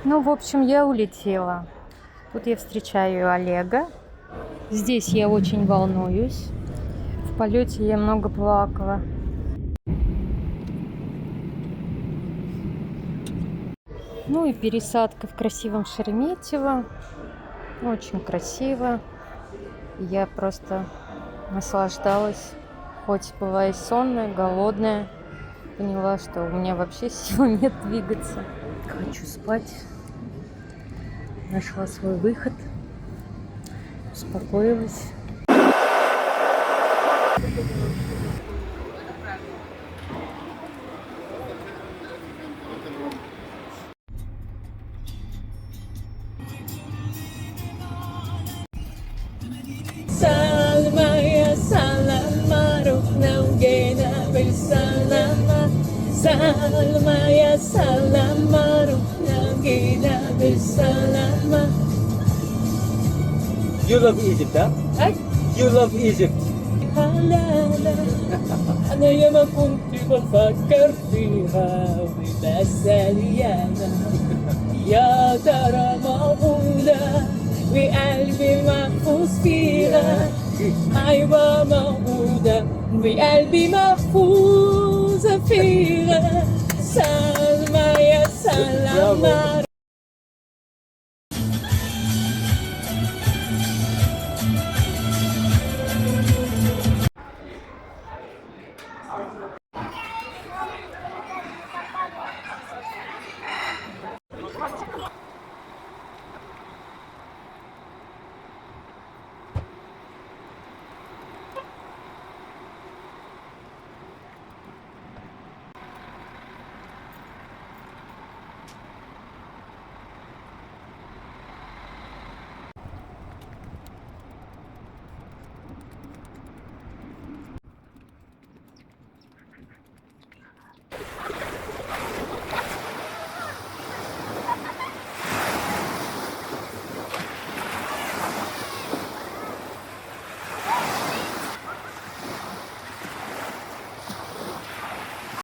Ну, в общем, я улетела. Тут я встречаю Олега. Здесь я очень волнуюсь. В полете я много плакала. Ну и пересадка в красивом Шереметьево. Очень красиво. Я просто наслаждалась. Хоть бывая сонная, голодная. Поняла, что у меня вообще сил нет двигаться. Хочу спать. Нашла свой выход. Успокоилась. Salma ya salama ruknaugena bil salama. Salma ya salama ruknaugena bil salama. You love Egypt, huh? Ay You love Egypt. حلالة أنا ياما كنت بفكر فيها وبس ياما يا ترى معقولة وقلبي محفوظ فيها أيوة موجودة وقلبي محفوظ فيها سلمى يا سلامة